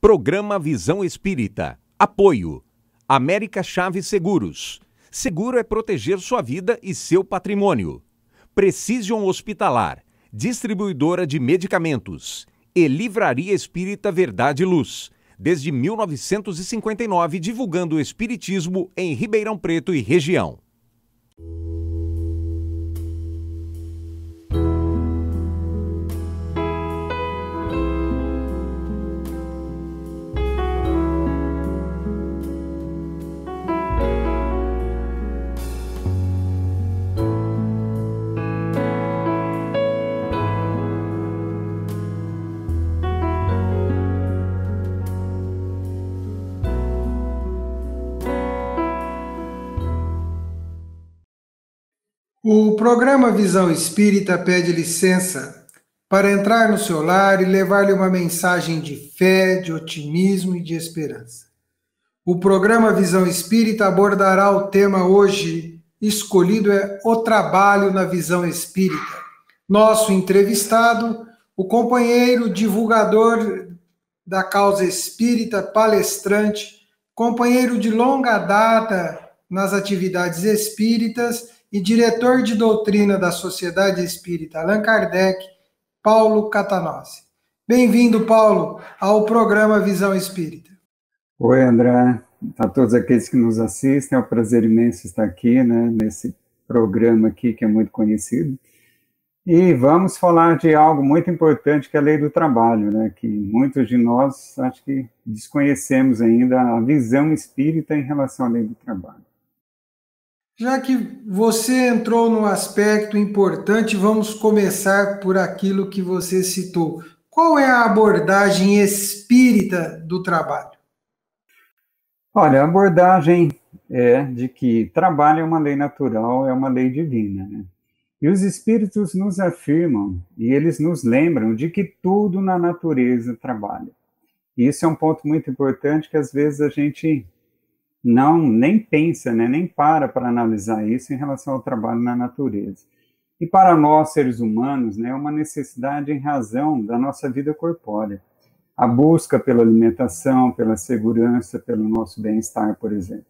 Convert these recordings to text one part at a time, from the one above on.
Programa Visão Espírita. Apoio. América Chaves Seguros. Seguro é proteger sua vida e seu patrimônio. Precision Hospitalar. Distribuidora de medicamentos. E Livraria Espírita Verdade e Luz. Desde 1959, divulgando o espiritismo em Ribeirão Preto e região. O programa Visão Espírita pede licença para entrar no seu lar e levar-lhe uma mensagem de fé, de otimismo e de esperança. O programa Visão Espírita abordará o tema hoje escolhido é o trabalho na visão espírita. Nosso entrevistado, o companheiro divulgador da causa espírita, palestrante, companheiro de longa data nas atividades espíritas e diretor de doutrina da Sociedade Espírita Allan Kardec, Paulo Catanose. Bem-vindo, Paulo, ao programa Visão Espírita. Oi, André. A todos aqueles que nos assistem, é um prazer imenso estar aqui, nesse programa aqui que é muito conhecido. E vamos falar de algo muito importante, que é a lei do trabalho, que muitos de nós, acho que desconhecemos ainda a visão espírita em relação à lei do trabalho. Já que você entrou num aspecto importante, vamos começar por aquilo que você citou. Qual é a abordagem espírita do trabalho? Olha, a abordagem é de que trabalho é uma lei natural, é uma lei divina, E os espíritos nos afirmam e eles nos lembram de que tudo na natureza trabalha. E isso é um ponto muito importante que às vezes a gente nem pensa, nem para analisar isso em relação ao trabalho na natureza. E para nós, seres humanos, é uma necessidade em razão da nossa vida corpórea. A busca pela alimentação, pela segurança, pelo nosso bem-estar, por exemplo.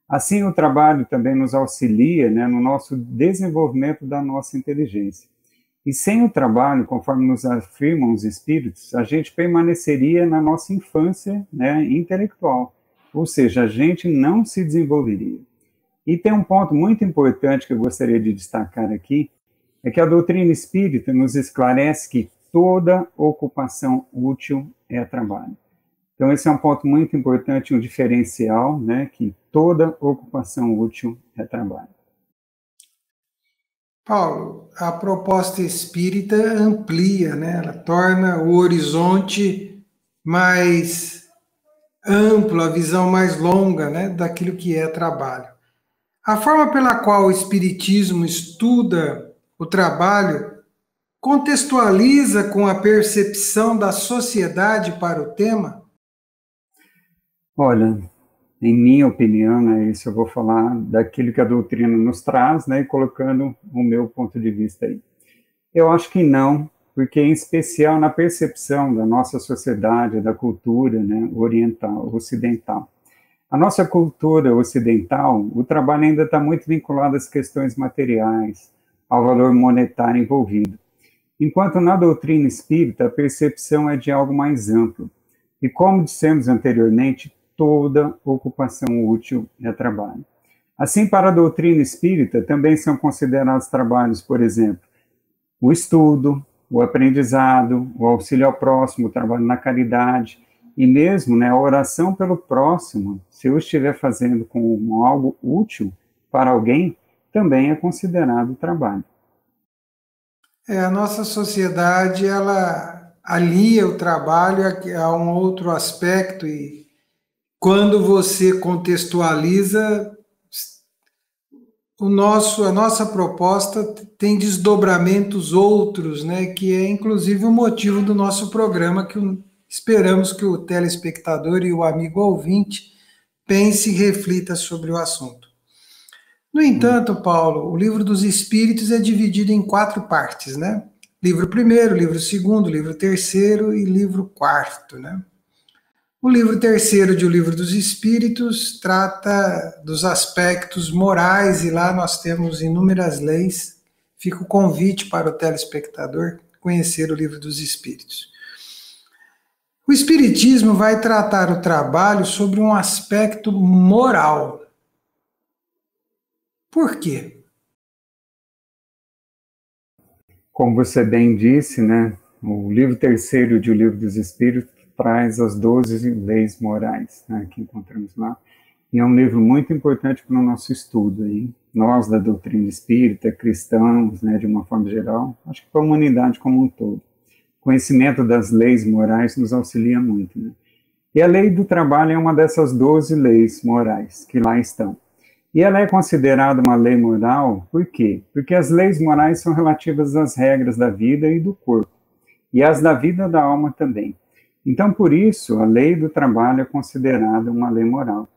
Assim, o trabalho também nos auxilia no nosso desenvolvimento da nossa inteligência. E sem o trabalho, conforme nos afirmam os espíritos, a gente permaneceria na nossa infância intelectual. Ou seja, a gente não se desenvolveria. E tem um ponto muito importante que eu gostaria de destacar aqui, é que a doutrina espírita nos esclarece que toda ocupação útil é trabalho. Então, esse é um ponto muito importante, um diferencial, que toda ocupação útil é trabalho. Paulo, a proposta espírita amplia, ela torna o horizonte mais amplo, a visão mais longa daquilo que é trabalho. A forma pela qual o Espiritismo estuda o trabalho contextualiza com a percepção da sociedade para o tema? Olha, em minha opinião, isso eu vou falar daquilo que a doutrina nos traz, e colocando o meu ponto de vista aí. Eu acho que não, porque em especial na percepção da nossa sociedade, da cultura oriental, ocidental. A nossa cultura ocidental, o trabalho ainda está muito vinculado às questões materiais, ao valor monetário envolvido. Enquanto na doutrina espírita, a percepção é de algo mais amplo. E como dissemos anteriormente, toda ocupação útil é trabalho. Assim, para a doutrina espírita, também são considerados trabalhos, por exemplo, o estudo, o aprendizado, o auxílio ao próximo, o trabalho na caridade, e mesmo a oração pelo próximo, se eu estiver fazendo como algo útil para alguém, também é considerado trabalho. A nossa sociedade, ela alia o trabalho a um outro aspecto, e quando você contextualiza, a nossa proposta tem desdobramentos outros, que é inclusive o motivo do nosso programa, que esperamos que o telespectador e o amigo ouvinte pense e reflita sobre o assunto. No entanto, Paulo, o Livro dos Espíritos é dividido em 4 partes, Livro 1º, livro 2º, livro 3º e livro 4º, O livro terceiro de O Livro dos Espíritos trata dos aspectos morais, e lá nós temos inúmeras leis. Fica o convite para o telespectador conhecer o Livro dos Espíritos. O Espiritismo vai tratar o trabalho sobre um aspecto moral. Por quê? Como você bem disse, né, o livro terceiro de O Livro dos Espíritos traz as 12 leis morais, né, que encontramos lá. E é um livro muito importante para o nosso estudo. Aí. Nós, da doutrina espírita, cristãos, né, de uma forma geral, acho que para a humanidade como um todo. O conhecimento das leis morais nos auxilia muito. Né? E a lei do trabalho é uma dessas 12 leis morais que lá estão. E ela é considerada uma lei moral, por quê? Porque as leis morais são relativas às regras da vida e do corpo, e às da vida da alma também. Então, por isso, a lei do trabalho é considerada uma lei moral.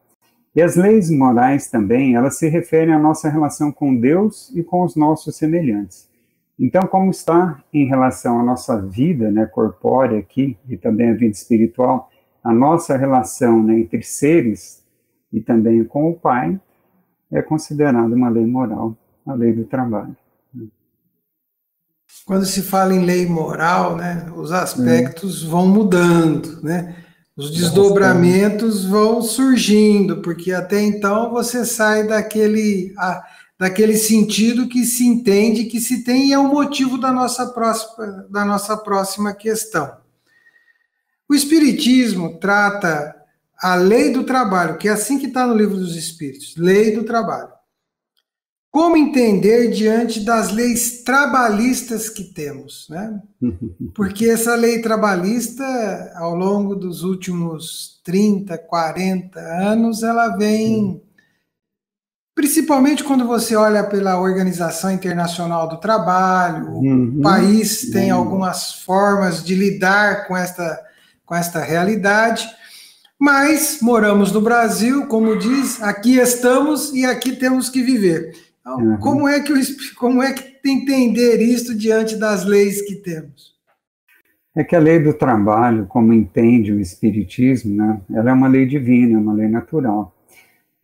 E as leis morais também, elas se referem à nossa relação com Deus e com os nossos semelhantes. Então, como está em relação à nossa vida, né, corpórea aqui, e também a vida espiritual, a nossa relação, né, entre seres e também com o Pai, é considerada uma lei moral, a lei do trabalho. Quando se fala em lei moral, né, os aspectos vão mudando, né? Os desdobramentos vão surgindo, porque até então você sai daquele sentido que se entende, que se tem, e é o motivo da nossa próxima questão. O Espiritismo trata a lei do trabalho, que é assim que está no Livro dos Espíritos, lei do trabalho. Como entender diante das leis trabalhistas que temos, né? Porque essa lei trabalhista, ao longo dos últimos 30, 40 anos, ela vem, principalmente quando você olha pela Organização Internacional do Trabalho, o país tem algumas formas de lidar com esta realidade, mas moramos no Brasil, como diz, aqui estamos e aqui temos que viver. Então, como é que entender isso diante das leis que temos? É que a lei do trabalho, como entende o Espiritismo, né, ela é uma lei divina, é uma lei natural.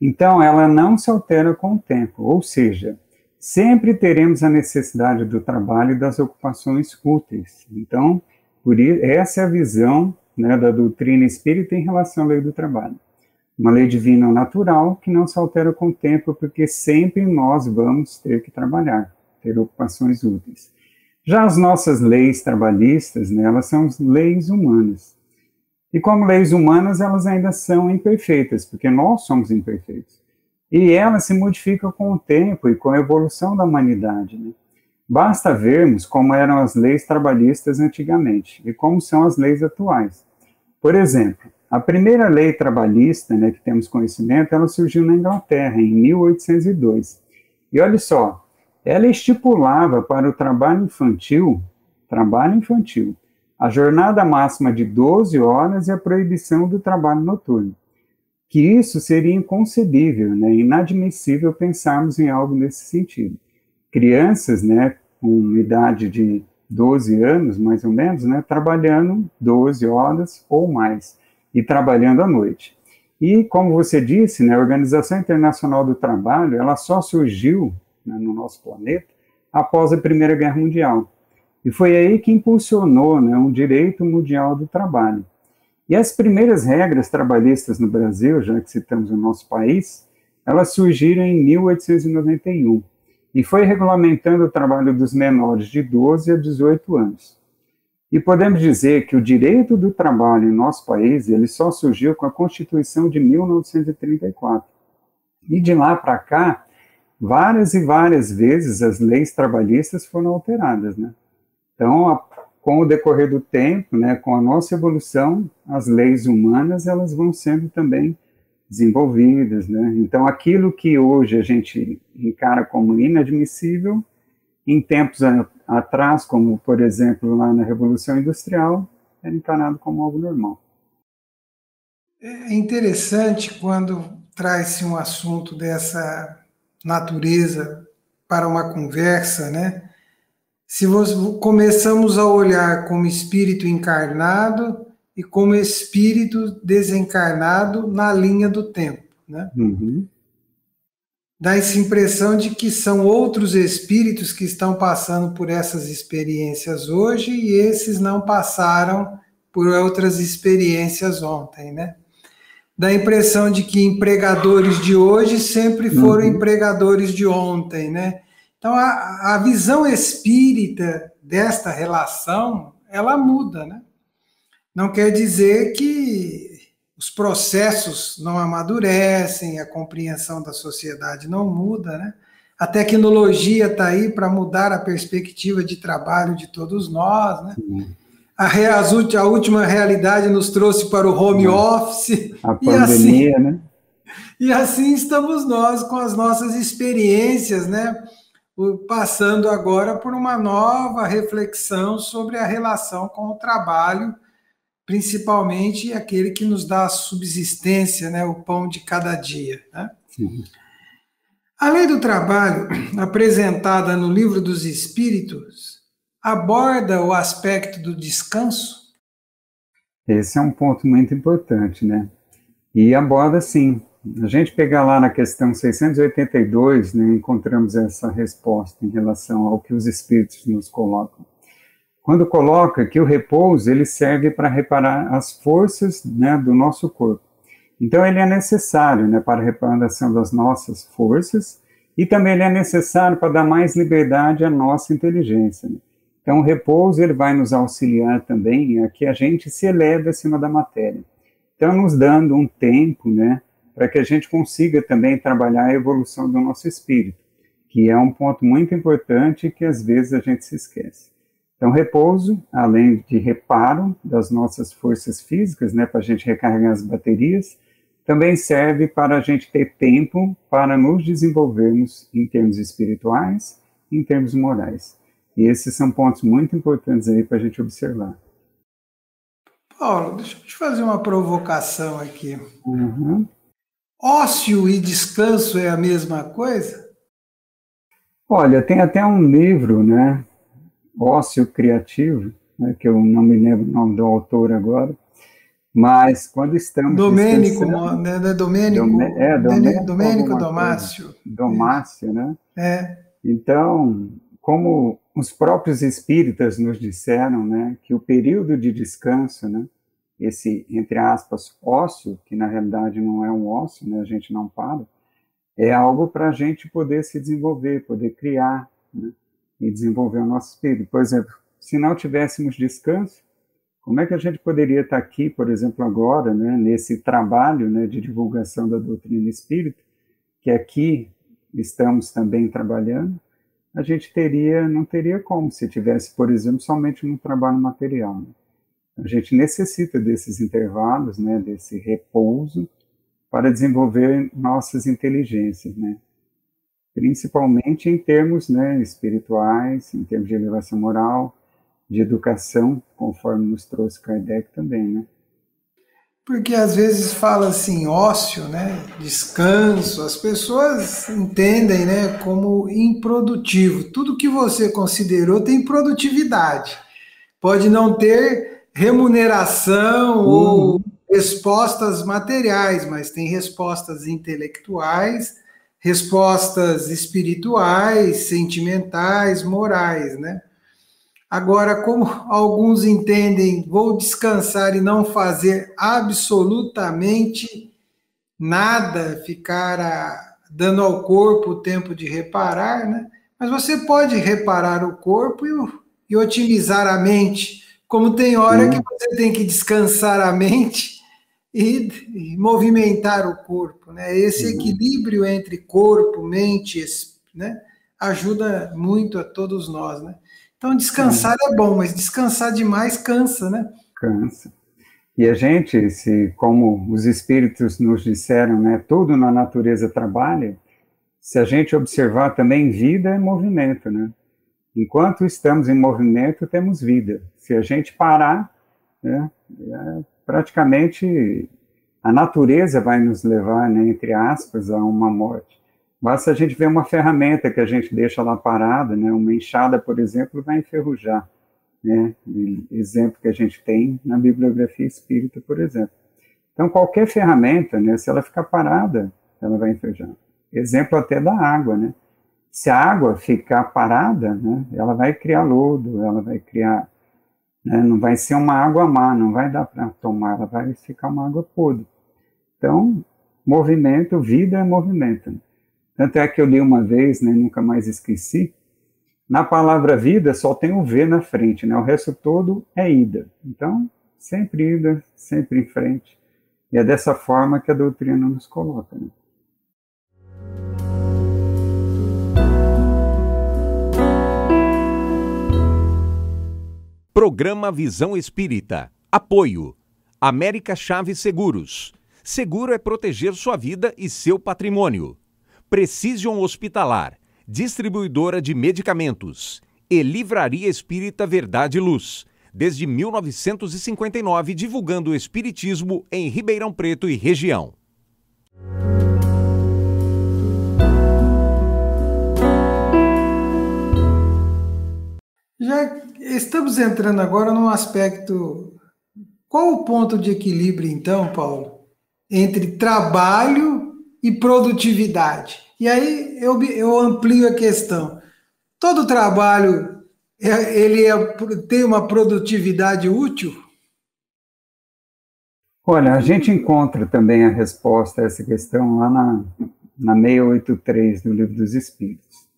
Então, ela não se altera com o tempo, ou seja, sempre teremos a necessidade do trabalho e das ocupações úteis. Então, essa é a visão, né, da doutrina espírita em relação à lei do trabalho. Uma lei divina natural que não se altera com o tempo, porque sempre nós vamos ter que trabalhar, ter ocupações úteis. Já as nossas leis trabalhistas, né, elas são leis humanas. E como leis humanas, elas ainda são imperfeitas, porque nós somos imperfeitos. E elas se modificam com o tempo e com a evolução da humanidade. Né? Basta vermos como eram as leis trabalhistas antigamente e como são as leis atuais. Por exemplo, a primeira lei trabalhista, né, que temos conhecimento, ela surgiu na Inglaterra, em 1802. E olha só, ela estipulava para o trabalho infantil, a jornada máxima de 12 horas e a proibição do trabalho noturno. Que isso seria inconcebível, né, inadmissível pensarmos em algo nesse sentido. Crianças, né, com idade de 12 anos, mais ou menos, né, trabalhando 12 horas ou mais, e trabalhando à noite. E, como você disse, né, a Organização Internacional do Trabalho, ela só surgiu, né, no nosso planeta após a Primeira Guerra Mundial. E foi aí que impulsionou, né, um direito mundial do trabalho. E as primeiras regras trabalhistas no Brasil, já que citamos o nosso país, elas surgiram em 1891 e foi regulamentando o trabalho dos menores de 12 a 18 anos. E podemos dizer que o direito do trabalho em nosso país, ele só surgiu com a Constituição de 1934. E de lá para cá, várias e várias vezes as leis trabalhistas foram alteradas, né? Então, com o decorrer do tempo, né, com a nossa evolução, as leis humanas, elas vão sendo também desenvolvidas, né? Então, aquilo que hoje a gente encara como inadmissível, em tempos atrás, como, por exemplo, lá na Revolução Industrial, era encarado como algo normal. É interessante quando traz-se um assunto dessa natureza para uma conversa, né? Se começamos a olhar como espírito encarnado e como espírito desencarnado na linha do tempo, né? Uhum. Dá essa impressão de que são outros espíritos que estão passando por essas experiências hoje e esses não passaram por outras experiências ontem, né? Dá a impressão de que empregadores de hoje sempre foram empregadores de ontem, né? Então, a visão espírita desta relação, ela muda, né? Não quer dizer que os processos não amadurecem, a compreensão da sociedade não muda, né? A tecnologia está aí para mudar a perspectiva de trabalho de todos nós, né? A última realidade nos trouxe para o home office. A pandemia, né? E assim estamos nós com as nossas experiências, né? Passando agora por uma nova reflexão sobre a relação com o trabalho, principalmente aquele que nos dá a subsistência, né? O pão de cada dia, né? A lei do trabalho, apresentada no Livro dos Espíritos, aborda o aspecto do descanso? Esse é um ponto muito importante, né? E aborda, sim. A gente pegar lá na questão 682, né, encontramos essa resposta em relação ao que os espíritos nos colocam. Quando coloca que o repouso ele serve para reparar as forças, né, do nosso corpo. Então ele é necessário, né, para a reparação das nossas forças e também ele é necessário para dar mais liberdade à nossa inteligência, né? Então o repouso ele vai nos auxiliar também a que a gente se eleve acima da matéria. Então nos dando um tempo, né, para que a gente consiga também trabalhar a evolução do nosso espírito, que é um ponto muito importante que às vezes a gente se esquece. Então, repouso, além de reparo das nossas forças físicas, né, para a gente recarregar as baterias, também serve para a gente ter tempo para nos desenvolvermos em termos espirituais e em termos morais. E esses são pontos muito importantes aí para a gente observar. Paulo, deixa eu te fazer uma provocação aqui. Ócio e descanso é a mesma coisa? Olha, tem até um livro, né, Ócio Criativo, né, que eu não me lembro o nome do autor agora, mas quando estamos Domênico, descansando... né? Domênico Damasio. Damasio, né? É. Então, como os próprios espíritas nos disseram, né, que o período de descanso, né, esse, entre aspas, ócio, que na realidade não é um ócio, né, a gente não para, é algo para a gente poder se desenvolver, poder criar, né, e desenvolver o nosso espírito. Por exemplo, se não tivéssemos descanso, como é que a gente poderia estar aqui, por exemplo, agora, né, nesse trabalho, né, de divulgação da doutrina espírita, que aqui estamos também trabalhando, a gente não teria como se tivesse, por exemplo, somente no trabalho material, né? A gente necessita desses intervalos, né, desse repouso, para desenvolver nossas inteligências, né? Principalmente em termos, né, espirituais, em termos de elevação moral, de educação, conforme nos trouxe Kardec também, né? Porque às vezes fala assim, ócio, né, descanso, as pessoas entendem, né, como improdutivo. Tudo que você considerou tem produtividade. Pode não ter remuneração ou respostas materiais, mas tem respostas intelectuais, respostas espirituais, sentimentais, morais, né? Agora, como alguns entendem, vou descansar e não fazer absolutamente nada, ficar dando ao corpo o tempo de reparar, né? Mas você pode reparar o corpo e otimizar a mente, como tem hora que você tem que descansar a mente e movimentar o corpo, né? Esse equilíbrio entre corpo, mente, né, ajuda muito a todos nós, né? Então, descansar é bom, mas descansar demais cansa, né? Cansa. E a gente, como os espíritos nos disseram, né, tudo na natureza trabalha, se a gente observar também, vida é movimento, né? Enquanto estamos em movimento, temos vida. Se a gente parar, né, praticamente a natureza vai nos levar, né, entre aspas, a uma morte. Basta a gente ver uma ferramenta que a gente deixa lá parada, né, uma enxada, por exemplo, vai enferrujar. né? Exemplo que a gente tem na bibliografia espírita, por exemplo. Então, qualquer ferramenta, né, se ela ficar parada, ela vai enferrujar. Exemplo até da água, né? Se a água ficar parada, né, ela vai criar lodo, ela vai criar, né, não vai ser uma água má, não vai dar para tomar, ela vai ficar uma água podre. Então, movimento, vida é movimento. Tanto é que eu li uma vez, né, nunca mais esqueci, na palavra vida só tem o V na frente, né, o resto todo é ida. Então, sempre ida, sempre em frente. E é dessa forma que a doutrina nos coloca, né? Programa Visão Espírita. Apoio. América Chaves Seguros. Seguro é proteger sua vida e seu patrimônio. Precision Hospitalar. Distribuidora de medicamentos. E Livraria Espírita Verdade e Luz. Desde 1959, divulgando o espiritismo em Ribeirão Preto e região. Já estamos entrando agora num aspecto. Qual o ponto de equilíbrio, então, Paulo, entre trabalho e produtividade? E aí eu amplio a questão. Todo trabalho tem uma produtividade útil? Olha, a gente encontra também a resposta a essa questão lá na 683 do Livro dos Espíritos,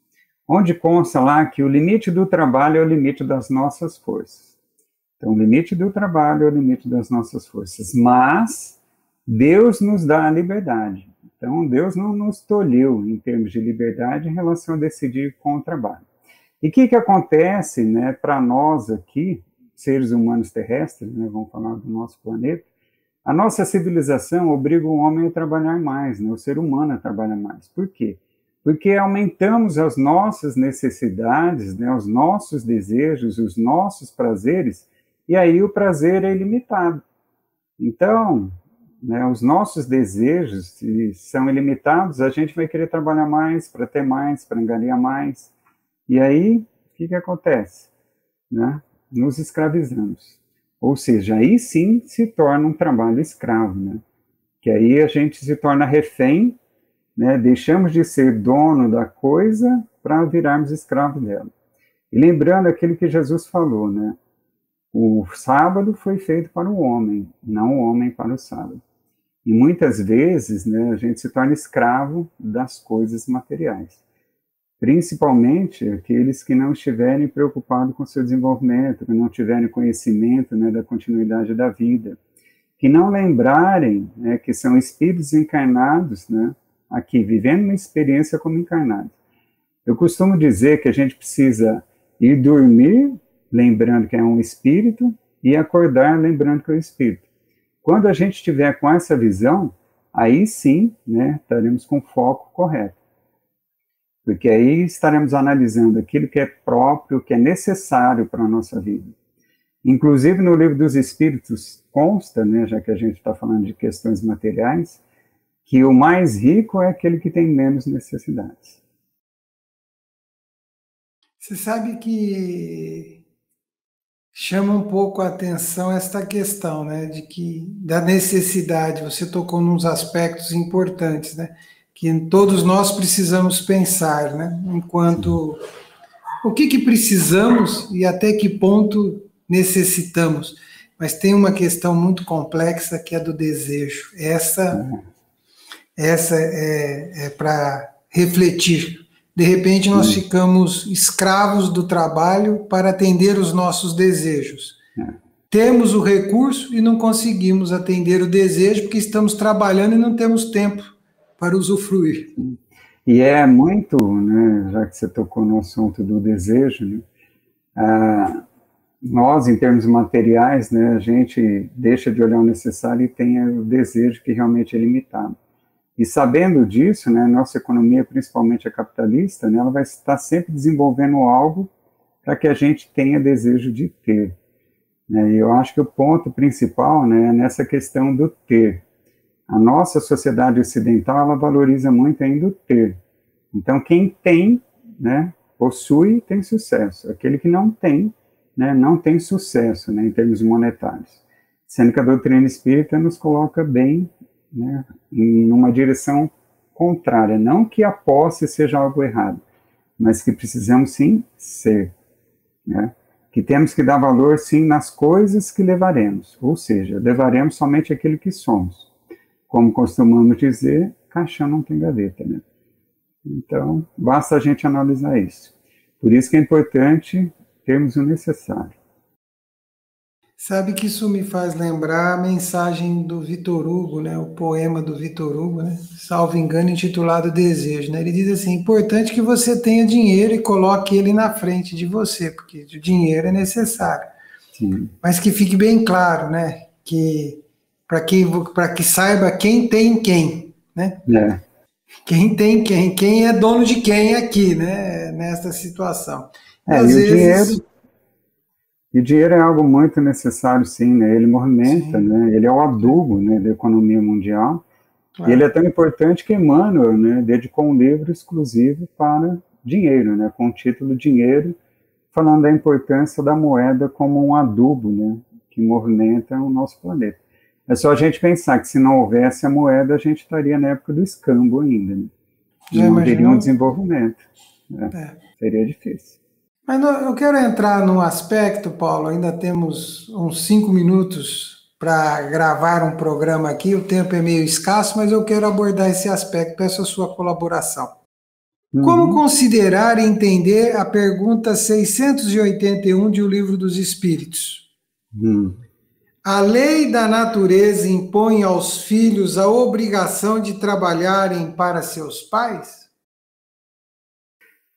onde consta lá que o limite do trabalho é o limite das nossas forças. Então, o limite do trabalho é o limite das nossas forças, mas Deus nos dá a liberdade. Então, Deus não nos tolheu em termos de liberdade em relação a decidir com o trabalho. E o que acontece, né, para nós aqui, seres humanos terrestres, né, vamos falar do nosso planeta, a nossa civilização obriga o homem a trabalhar mais, né, o ser humano a trabalhar mais. Por quê? Porque aumentamos as nossas necessidades, né, os nossos desejos, os nossos prazeres, e aí o prazer é ilimitado. Então, né, os nossos desejos, se são ilimitados, a gente vai querer trabalhar mais, para ter mais, para angariar mais. E aí, o que acontece? Né? Nos escravizamos. Ou seja, aí sim se torna um trabalho escravo, né? Que aí a gente se torna refém, né? Deixamos de ser dono da coisa para virarmos escravo dela. E lembrando aquilo que Jesus falou, né? O sábado foi feito para o homem, não o homem para o sábado. E muitas vezes, né, a gente se torna escravo das coisas materiais. Principalmente aqueles que não estiverem preocupados com o seu desenvolvimento, que não tiverem conhecimento, né, da continuidade da vida, que não lembrarem, né, que são espíritos encarnados, né, aqui, vivendo uma experiência como encarnados. Eu costumo dizer que a gente precisa ir dormir lembrando que é um espírito e acordar lembrando que é um espírito. Quando a gente estiver com essa visão, aí sim, né, estaremos com o foco correto. Porque aí estaremos analisando aquilo que é próprio, que é necessário para a nossa vida. Inclusive no Livro dos Espíritos consta, né, já que a gente está falando de questões materiais, que o mais rico é aquele que tem menos necessidades. Você sabe que chama um pouco a atenção esta questão, né, da necessidade. Você tocou nos aspectos importantes, né, que todos nós precisamos pensar, né, enquanto o que precisamos e até que ponto necessitamos. Mas tem uma questão muito complexa que é do desejo. Essa é para refletir. De repente, nós ficamos escravos do trabalho para atender os nossos desejos. Temos o recurso e não conseguimos atender o desejo porque estamos trabalhando e não temos tempo para usufruir. E é muito, né, já que você tocou no assunto do desejo, né, nós, em termos materiais, né, a gente deixa de olhar o necessário e tem o desejo que realmente é limitado. E sabendo disso, né, nossa economia, principalmente a capitalista, né, ela vai estar sempre desenvolvendo algo para que a gente tenha desejo de ter. Né, e eu acho que o ponto principal, né, é nessa questão do ter. A nossa sociedade ocidental, ela valoriza muito ainda o ter. Então, quem tem, né, possui, tem sucesso. Aquele que não tem, né, não tem sucesso, né, em termos monetários. Sendo que a doutrina espírita nos coloca bem, né, em uma direção contrária. Não que a posse seja algo errado, mas que precisamos sim ser, né? Que temos que dar valor sim nas coisas que levaremos, ou seja, levaremos somente aquilo que somos. Como costumamos dizer, caixão não tem gaveta, né? Então, basta a gente analisar isso. Por isso que é importante termos o necessário. Sabe que isso me faz lembrar a mensagem do Vitor Hugo, né? O poema do Vitor Hugo, né? Salvo engano, intitulado Desejo, né? Ele diz assim: importante que você tenha dinheiro e coloque ele na frente de você, porque o dinheiro é necessário. Sim. Mas que fique bem claro, né? Que para que saiba quem tem quem, né? É. Quem tem quem é dono de quem aqui, né? Nessa situação. E E às o vezes. dinheiro é algo muito necessário, sim, né? Ele movimenta, Sim. né? Ele é o adubo, né, da economia mundial. Claro. E ele é tão importante que Emmanuel, né, dedicou um livro exclusivo para dinheiro, né, com o título Dinheiro, falando da importância da moeda como um adubo, né, que movimenta o nosso planeta. É só a gente pensar que se não houvesse a moeda, a gente estaria na época do escambo ainda, né? E Já não teria imaginou? um desenvolvimento. Né? Seria difícil. Mas eu quero entrar num aspecto, Paulo, ainda temos uns 5 minutos para gravar um programa aqui, o tempo é meio escasso, mas eu quero abordar esse aspecto, peço a sua colaboração. Como considerar e entender a pergunta 681 de O Livro dos Espíritos? A lei da natureza impõe aos filhos a obrigação de trabalharem para seus pais?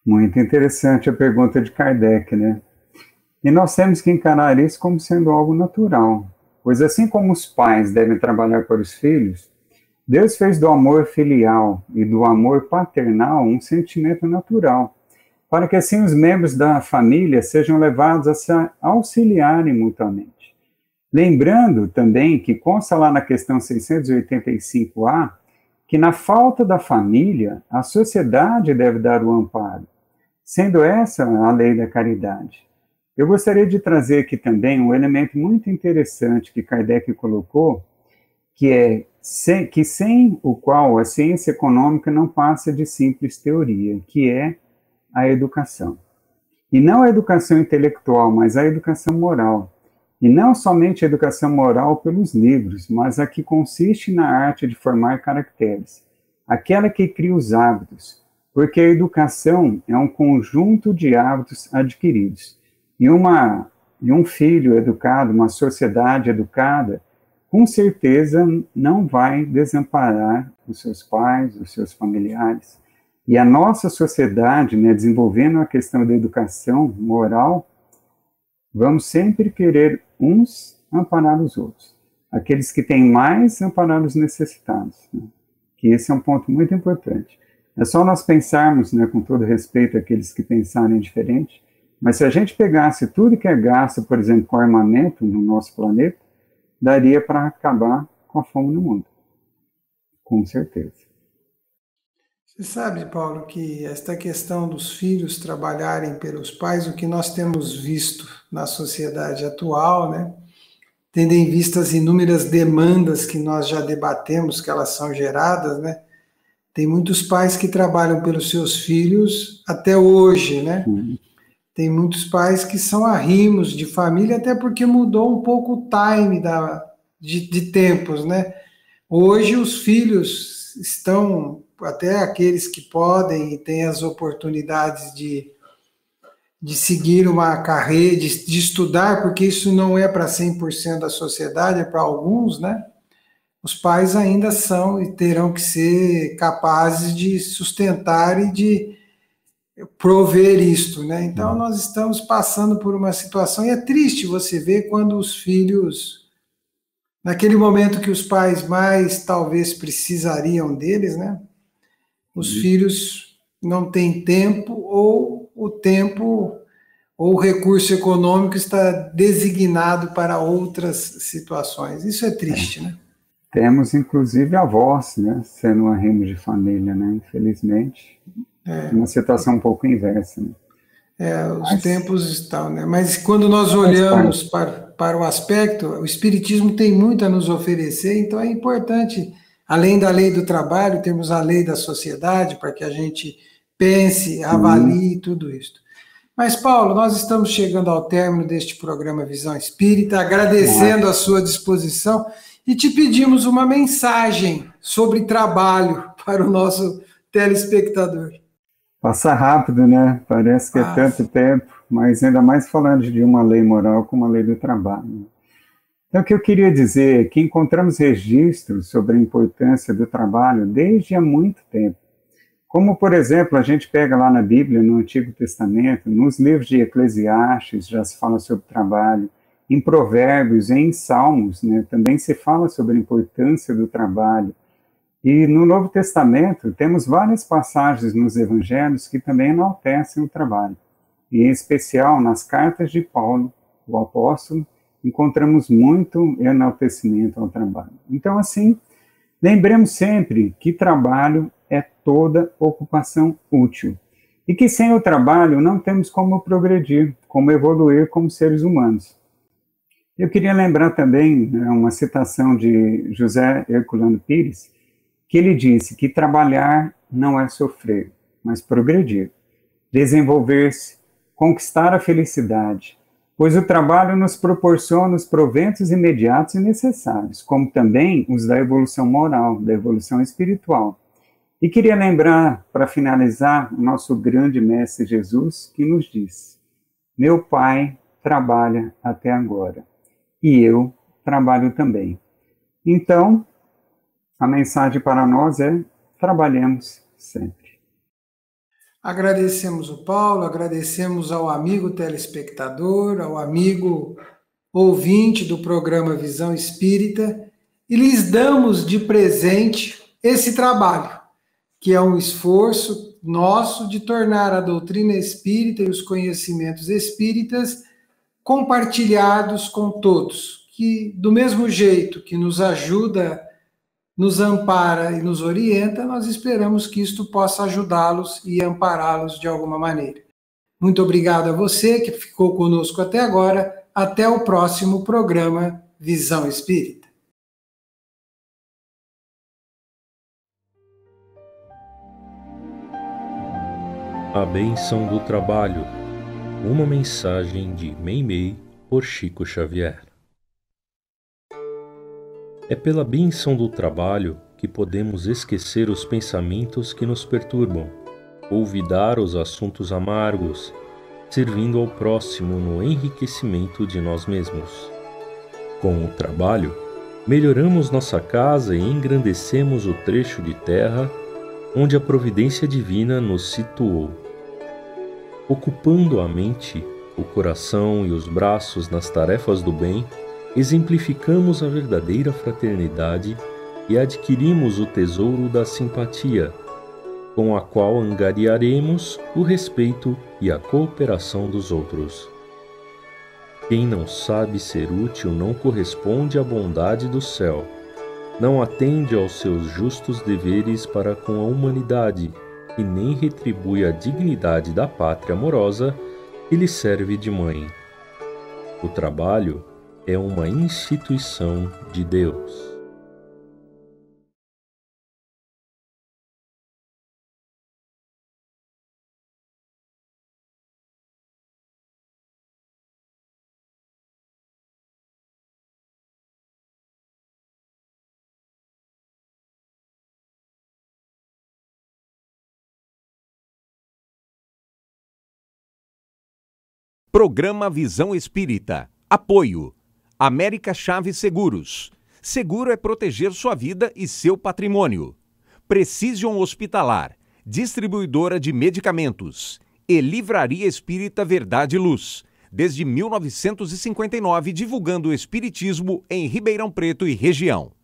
Muito interessante a pergunta de Kardec, né? E nós temos que encarar isso como sendo algo natural, pois assim como os pais devem trabalhar para os filhos, Deus fez do amor filial e do amor paternal um sentimento natural, para que assim os membros da família sejam levados a se auxiliarem mutuamente. Lembrando também que consta lá na questão 685A, que na falta da família, a sociedade deve dar o amparo, sendo essa a lei da caridade. Eu gostaria de trazer aqui também um elemento muito interessante que Kardec colocou, que é que sem o qual a ciência econômica não passa de simples teoria, que é a educação. E não a educação intelectual, mas a educação moral. E não somente a educação moral pelos livros, mas a que consiste na arte de formar caracteres, aquela que cria os hábitos, porque a educação é um conjunto de hábitos adquiridos. E um filho educado, uma sociedade educada, com certeza não vai desamparar os seus pais, os seus familiares. E a nossa sociedade, né, desenvolvendo a questão da educação moral, vamos sempre querer uns amparar os outros. Aqueles que têm mais, amparar os necessitados. Né? Que esse é um ponto muito importante. É só nós pensarmos, né, com todo respeito àqueles que pensarem diferente, mas se a gente pegasse tudo que é gasto, por exemplo, com armamento no nosso planeta, daria para acabar com a fome no mundo. Com certeza. Você sabe, Paulo, que esta questão dos filhos trabalharem pelos pais, o que nós temos visto na sociedade atual, né, tendo em vista as inúmeras demandas que nós já debatemos, que elas são geradas, né, tem muitos pais que trabalham pelos seus filhos até hoje, né? Tem muitos pais que são arrimos de família, até porque mudou um pouco o time de tempos, né? Hoje os filhos estão, até aqueles que podem e têm as oportunidades de seguir uma carreira, de estudar, porque isso não é para 100% da sociedade, é para alguns, né? Os pais ainda são e terão que ser capazes de sustentar e de prover isto, né? Então nós estamos passando por uma situação, e é triste você ver quando os filhos, naquele momento que os pais mais talvez precisariam deles, né? Os filhos não têm tempo, ou o tempo ou o recurso econômico está designado para outras situações. Isso é triste, né? Temos, inclusive, avós, né, sendo um arrimo de família, né, infelizmente. Uma situação um pouco inversa. Né? Os tempos estão, né? Mas quando nós olhamos para o aspecto, o Espiritismo tem muito a nos oferecer, então é importante, além da lei do trabalho, termos a lei da sociedade para que a gente pense, avalie tudo isso. Mas, Paulo, nós estamos chegando ao término deste programa Visão Espírita, agradecendo a sua disposição e te pedimos uma mensagem sobre trabalho para o nosso telespectador. Passa rápido, né? Parece que é tanto tempo, mas ainda mais falando de uma lei moral como a lei do trabalho. Então, o que eu queria dizer é que encontramos registros sobre a importância do trabalho desde há muito tempo. Como, por exemplo, a gente pega lá na Bíblia, no Antigo Testamento, nos livros de Eclesiastes já se fala sobre trabalho, em Provérbios, em Salmos, né, também se fala sobre a importância do trabalho. E no Novo Testamento temos várias passagens nos Evangelhos que também enaltecem o trabalho. E em especial nas cartas de Paulo, o apóstolo, encontramos muito enaltecimento ao trabalho. Então, assim, lembremos sempre que trabalho é toda ocupação útil. E que sem o trabalho não temos como progredir, como evoluir como seres humanos. Eu queria lembrar também uma citação de José Herculano Pires, que ele disse que trabalhar não é sofrer, mas progredir, desenvolver-se, conquistar a felicidade, pois o trabalho nos proporciona os proventos imediatos e necessários, como também os da evolução moral, da evolução espiritual. E queria lembrar, para finalizar, o nosso grande Mestre Jesus, que nos diz: meu Pai trabalha até agora, e eu trabalho também. Então, a mensagem para nós é: trabalhemos sempre. Agradecemos o Paulo, agradecemos ao amigo telespectador, ao amigo ouvinte do programa Visão Espírita, e lhes damos de presente esse trabalho, que é um esforço nosso de tornar a doutrina espírita e os conhecimentos espíritas compartilhados com todos, que do mesmo jeito que nos ajuda, nos ampara e nos orienta, nós esperamos que isto possa ajudá-los e ampará-los de alguma maneira. Muito obrigado a você que ficou conosco até agora. Até o próximo programa Visão Espírita. A Bênção do Trabalho. Uma mensagem de Meimei por Chico Xavier. É pela bênção do trabalho que podemos esquecer os pensamentos que nos perturbam, olvidar os assuntos amargos, servindo ao próximo no enriquecimento de nós mesmos. Com o trabalho, melhoramos nossa casa e engrandecemos o trecho de terra onde a providência divina nos situou. Ocupando a mente, o coração e os braços nas tarefas do bem, exemplificamos a verdadeira fraternidade e adquirimos o tesouro da simpatia, com a qual angariaremos o respeito e a cooperação dos outros. Quem não sabe ser útil não corresponde à bondade do céu, não atende aos seus justos deveres para com a humanidade e nem retribui a dignidade da pátria amorosa que lhe serve de mãe. O trabalho é uma instituição de Deus. Programa Visão Espírita. Apoio. América Chaves Seguros. Seguro é proteger sua vida e seu patrimônio. Precision Hospitalar. Distribuidora de medicamentos. E Livraria Espírita Verdade e Luz. Desde 1959, divulgando o espiritismo em Ribeirão Preto e região.